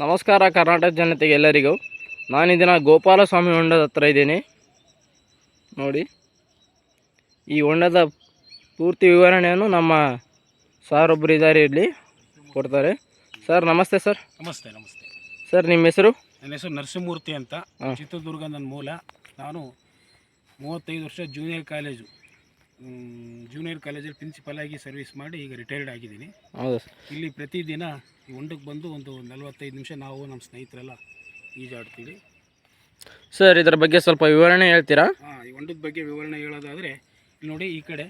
ನಮಸ್ಕಾರ ಕರ್ನಾಟಕ ಜನತೆಗೆ ಎಲ್ಲರಿಗೂ. ನಾನಿದಿನ ಗೋಪಾಲಸ್ವಾಮಿ ಹೊಂಡದ ಹತ್ರ ಇದ್ದೀನಿ ನೋಡಿ. ಈ ಹೊಂಡದ ಪೂರ್ತಿ ವಿವರಣೆಯನ್ನು ನಮ್ಮ ಸಾರ್ ಒಬ್ಬರು ಇದ್ದಾರೆ, ಇಲ್ಲಿ ಕೊಡ್ತಾರೆ. ಸರ್ ನಮಸ್ತೆ. ಸರ್ ನಮಸ್ತೆ. ನಮಸ್ತೆ ಸರ್, ನಿಮ್ಮ ಹೆಸರು? ನನ್ನ ಹೆಸರು ನರಸಿಂಹಮೂರ್ತಿ ಅಂತ, ಚಿತ್ರದುರ್ಗ ನನ್ನ ಮೂಲ. ನಾನು 35 ವರ್ಷ ಜೂನಿಯರ್ ಕಾಲೇಜಲ್ಲಿ ಪ್ರಿನ್ಸಿಪಲ್ ಆಗಿ ಸರ್ವಿಸ್ ಮಾಡಿ ಈಗ ರಿಟೈರ್ಡ್ ಆಗಿದ್ದೀನಿ. ಹೌದು ಸರ್. ಇಲ್ಲಿ ಪ್ರತಿದಿನ ಈ ಹೊಂಡಕ್ಕೆ ಬಂದು ಒಂದು 45 ನಿಮಿಷ ನಾವು ನಮ್ಮ ಸ್ನೇಹಿತರೆಲ್ಲ ಈಜಾಡ್ತೀವಿ. ಸರ್, ಇದರ ಬಗ್ಗೆ ಸ್ವಲ್ಪ ವಿವರಣೆ ಹೇಳ್ತೀರಾ? ಈ ಹೊಂಡದ ಬಗ್ಗೆ ವಿವರಣೆ ಹೇಳೋದಾದರೆ, ನೋಡಿ ಈ ಕಡೆ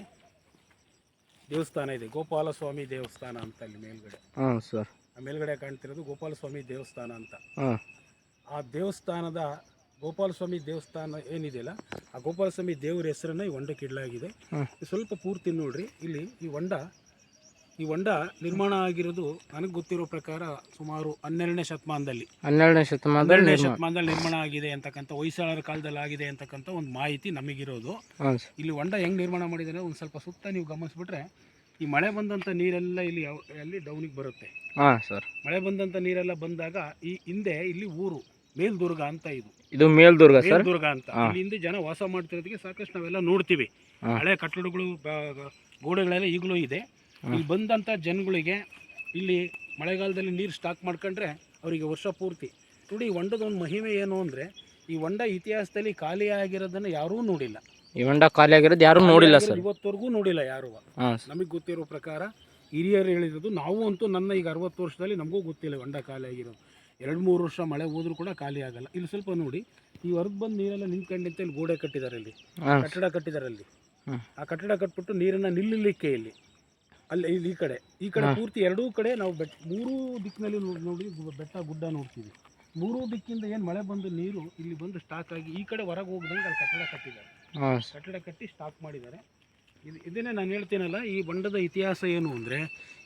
ದೇವಸ್ಥಾನ ಇದೆ, ಗೋಪಾಲಸ್ವಾಮಿ ದೇವಸ್ಥಾನ ಅಂತ. ಅಲ್ಲಿ ಮೇಲ್ಗಡೆ ಸರ್, ಆ ಮೇಲ್ಗಡೆ ಕಾಣ್ತಿರೋದು ಗೋಪಾಲಸ್ವಾಮಿ ದೇವಸ್ಥಾನ ಅಂತ. ಆ ದೇವಸ್ಥಾನದ ಗೋಪಾಲಸ್ವಾಮಿ ದೇವಸ್ಥಾನ ಏನಿದೆಯಲ್ಲ, ಆ ಗೋಪಾಲಸ್ವಾಮಿ ದೇವರ ಹೆಸರನ್ನ ಈ ಹೊಂಡಕ್ಕೆ ಇಡಲಾಗಿದೆ. ಸ್ವಲ್ಪ ಪೂರ್ತಿ ನೋಡ್ರಿ. ಇಲ್ಲಿ ಈ ಹೊಂಡ ನಿರ್ಮಾಣ ಆಗಿರೋದು ನನಗೆ ಗೊತ್ತಿರೋ ಪ್ರಕಾರ ಸುಮಾರು 12ನೇ ಶತಮಾನದಲ್ಲಿ ನಿರ್ಮಾಣ ಆಗಿದೆ ಅಂತಕ್ಕಂಥ, ಹೊಯ್ಸಳರ ಕಾಲದಲ್ಲಿ ಆಗಿದೆ ಅಂತಕ್ಕಂಥ ಒಂದು ಮಾಹಿತಿ ನಮಗಿರೋದು. ಇಲ್ಲಿ ಹೊಂಡ ಹೆಂಗೆ ನಿರ್ಮಾಣ ಮಾಡಿದರೆ ಒಂದು ಸ್ವಲ್ಪ ಸುತ್ತ ನೀವು ಗಮನಿಸ್ಬಿಟ್ರೆ, ಈ ಮಳೆ ಬಂದಂಥ ನೀರೆಲ್ಲ ಅಲ್ಲಿ ಡೌನಿಗೆ ಬರುತ್ತೆ. ಮಳೆ ಬಂದಂಥ ನೀರೆಲ್ಲ ಬಂದಾಗ ಈ ಹಿಂದೆ ಇಲ್ಲಿ ಊರು ಮೇಲ್ದುರ್ಗ ಅಂತ, ಇದು ಮೇಲ್ದುರ್ಗ ಅಂತ. ಇಲ್ಲಿ ಹಿಂದೆ ಜನ ವಾಸ ಮಾಡ್ತಿರೋದಕ್ಕೆ ಸಾಕಷ್ಟು ನಾವೆಲ್ಲ ನೋಡ್ತೀವಿ. ಹಳೆ ಕಟ್ಟಡಗಳು, ಗೋಡೆಗಳೆಲ್ಲ ಈಗಲೂ ಇದೆ. ಇಲ್ಲಿ ಬಂದಂಥ ಜನಗಳಿಗೆ ಇಲ್ಲಿ ಮಳೆಗಾಲದಲ್ಲಿ ನೀರು ಸ್ಟಾಕ್ ಮಾಡ್ಕೊಂಡ್ರೆ ಅವರಿಗೆ ವರ್ಷ ಪೂರ್ತಿ. ನೋಡಿ, ಈ ಹೊಂಡದ ಒಂದು ಮಹಿಮೆ ಏನು ಅಂದರೆ, ಈ ಹೊಂಡ ಇತಿಹಾಸದಲ್ಲಿ ಖಾಲಿ ಆಗಿರೋದನ್ನು ಯಾರೂ ನೋಡಿಲ್ಲ. ಈ ಹೊಂಡ ಖಾಲಿ ಆಗಿರೋದು ಯಾರೂ ನೋಡಿಲ್ಲ ಸರ್, ಇವತ್ತವರೆಗೂ ನೋಡಿಲ್ಲ ಯಾರು. ನಮಗೆ ಗೊತ್ತಿರೋ ಪ್ರಕಾರ ಹಿರಿಯರು ಹೇಳಿರೋದು, ನಾವು ಅಂತೂ ನನ್ನ ಈಗ 60 ವರ್ಷದಲ್ಲಿ ನಮಗೂ ಗೊತ್ತಿಲ್ಲ ಹೊಂಡ ಖಾಲಿ ಆಗಿರೋದು. 2-3 ವರ್ಷ ಮಳೆ ಹೋದ್ರೂ ಕೂಡ ಖಾಲಿ ಆಗಲ್ಲ. ಇಲ್ಲಿ ಸ್ವಲ್ಪ ನೋಡಿ, ಈ ಹೊರಗೆ ಬಂದು ನೀರೆಲ್ಲ ನಿಂತ್ಕೊಂಡಂತೆ ಇಲ್ಲಿ ಗೋಡೆ ಕಟ್ಟಿದ್ದಾರೆ, ಇಲ್ಲಿ ಕಟ್ಟಡ ಕಟ್ಟಿದ್ದಾರೆ. ಅಲ್ಲಿ ಆ ಕಟ್ಟಡ ಕಟ್ಬಿಟ್ಟು ನೀರನ್ನು ನಿಲ್ಲಲಿಕ್ಕೆ ಇಲ್ಲಿ ಈ ಕಡೆ ಪೂರ್ತಿ ಎರಡೂ ಕಡೆ ನಾವು ಮೂರೂ ದಿಕ್ಕಿನಲ್ಲಿ ನೋಡಿ ಬೆಟ್ಟ ಗುಡ್ಡ ನೋಡ್ತೀವಿ. ಮೂರೂ ದಿಕ್ಕಿಂದ ಏನು ಮಳೆ ಬಂದು ನೀರು ಇಲ್ಲಿ ಬಂದು ಸ್ಟಾಕ್ ಆಗಿ ಈ ಕಡೆ ಹೊರಗೆ ಹೋಗ್ದಂಗೆ ಅಲ್ಲಿ ಕಟ್ಟಡ ಕಟ್ಟಿದ್ದಾರೆ. ಕಟ್ಟಡ ಕಟ್ಟಿ ಸ್ಟಾಕ್ ಮಾಡಿದ್ದಾರೆ. ಇದನ್ನೇ ನಾನು ಹೇಳ್ತೀನಲ್ಲ, ಈ ಹೊಂಡದ ಇತಿಹಾಸ ಏನು ಅಂದರೆ,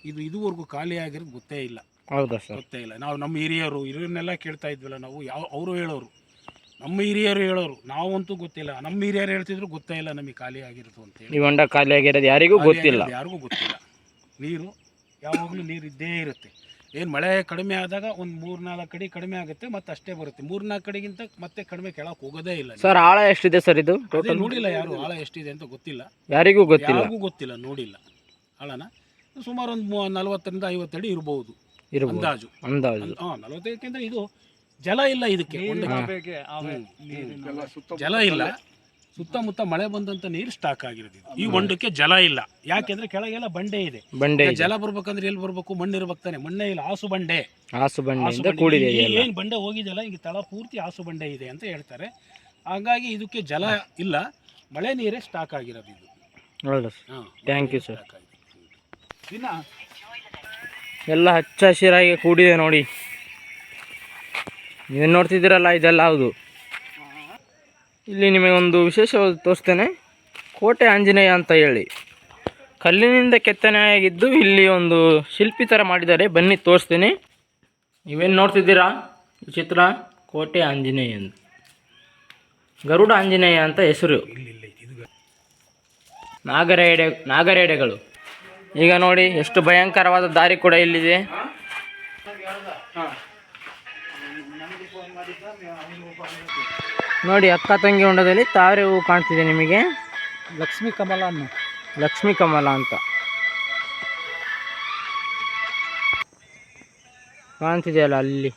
ಇದುವರೆಗೂ ಖಾಲಿ ಆಗಿರೋದು ಗೊತ್ತೇ ಇಲ್ಲ. ಹೌದಾ ಸರ್? ಗೊತ್ತೇ ಇಲ್ಲ. ನಾವು ನಮ್ಮ ಹಿರಿಯರನ್ನೆಲ್ಲ ಕೇಳ್ತಾ ಇದ್ವಲ್ಲ ನಾವು, ಅವರು ಹೇಳೋರು, ನಮ್ಮ ಹಿರಿಯರು ಹೇಳೋರು, ನಾವಂತೂ ಗೊತ್ತಿಲ್ಲ. ನಮ್ಮ ಹಿರಿಯರು ಹೇಳ್ತಿದ್ರು ಗೊತ್ತೇ ಇಲ್ಲ ನಮಗೆ ಖಾಲಿ ಆಗಿರೋದು ಅಂತೇಳಿ. ಈ ಹೊಂಡ ಖಾಲಿ ಆಗಿರೋದು ಯಾರಿಗೂ ಗೊತ್ತಿಲ್ಲ. ನೀರು ಯಾವಾಗಲೂ ನೀರು ಇದ್ದೇ ಇರುತ್ತೆ. ಏನು ಮಳೆ ಕಡಿಮೆ ಆದಾಗ ಒಂದು 3-4 ಅಡಿ ಕಡಿಮೆ ಆಗುತ್ತೆ, ಮತ್ತೆ ಅಷ್ಟೇ ಬರುತ್ತೆ. 3-4 ಅಡಿಗಿಂತ ಮತ್ತೆ ಕಡಿಮೆ ಕೆಳಕ್ಕೆ ಹೋಗೋದೇ ಇಲ್ಲ. ಸರ್, ಆಳ ಎಷ್ಟಿದೆ ಸರ್? ಇದು ನೋಡಿಲ್ಲ ಯಾರು, ಆಳ ಎಷ್ಟಿದೆ ಅಂತ ಗೊತ್ತಿಲ್ಲ, ಯಾರಿಗೂ ಗೊತ್ತಿಲ್ಲ, ನೋಡಿಲ್ಲ ಆಳನ. ಸುಮಾರು ಒಂದು 40-50 ಅಡಿ ಇರಬಹುದು ಅಂದಾಜು. 45ಕ್ಕಿಂತ ಇದು ಜಲ ಇಲ್ಲ, ಇದಕ್ಕೆ ಜಲ ಇಲ್ಲ. ಸುತ್ತಮುತ್ತ ಮಳೆ ಬಂದಂತ ನೀರು ಸ್ಟಾಕ್ ಆಗಿರೋದು. ಈ ಹೊಂಡಕ್ಕೆ ಜಲ ಇಲ್ಲ. ಯಾಕೆಂದ್ರೆ ಕೆಳಗೆಲ್ಲ ಬಂಡೆ ಇದೆ. ಜಲ ಬರ್ಬೇಕಂದ್ರೆ ಎಲ್ಲಿ ಬರ್ಬೇಕು? ಮಣ್ಣು ಇರ್ಬೇಕು ತಾನೆ. ಮಣ್ಣೇ ಇಲ್ಲ, ಆಸು ಬಂಡೆ ಏನ್ ಬಂಡೆ ಹೋಗಿದೆಯಲ್ಲ, ಈಗ ತಳ ಪೂರ್ತಿ ಆಸು ಬಂಡೆ ಇದೆ ಅಂತ ಹೇಳ್ತಾರೆ. ಹಾಗಾಗಿ ಇದಕ್ಕೆ ಜಲ ಇಲ್ಲ, ಮಳೆ ನೀರೇ ಸ್ಟಾಕ್ ಆಗಿರೋದು ಇದು. Thank you sir. ಎಲ್ಲ ಹಚ್ಚ ಹಸಿರಾಗಿ ಕೂಡಿದೆ ನೋಡಿ. ನೀವೇನು ನೋಡ್ತಿದ್ದೀರಲ್ಲ, ಇದೆಲ್ಲ ಹೌದು. ಇಲ್ಲಿ ನಿಮಗೊಂದು ವಿಶೇಷವಾಗಿ ತೋರಿಸ್ತೇನೆ. ಕೋಟೆ ಆಂಜನೇಯ ಅಂತ ಹೇಳಿ ಕಲ್ಲಿನಿಂದ ಕೆತ್ತನೆಯಾಗಿದ್ದು, ಇಲ್ಲಿ ಒಂದು ಶಿಲ್ಪಿ ಥರ ಮಾಡಿದ್ದಾರೆ. ಬನ್ನಿ ತೋರಿಸ್ತೀನಿ. ನೀವೇನು ನೋಡ್ತಿದ್ದೀರಾ ಈ ಚಿತ್ರ? ಕೋಟೆ ಆಂಜನೇಯ ಅಂತ, ಗರುಡ ಆಂಜನೇಯ ಅಂತ ಹೆಸರು. ನಾಗರೇಡೆಗಳು. ಈಗ ನೋಡಿ ಎಷ್ಟು ಭಯಂಕರವಾದ ದಾರಿ ಕೂಡ ಇಲ್ಲಿದೆ. ನೋಡಿ, ಅಕ್ಕ ತಂಗಿ ಹೊಂಡದಲ್ಲಿ ತಾರೆ ಹೂವು ಕಾಣ್ತಿದೆ ನಿಮಗೆ. ಲಕ್ಷ್ಮೀ ಕಮಲ ಅಂತ ಕಾಣ್ತಿದೆಯಲ್ಲ ಅಲ್ಲಿ.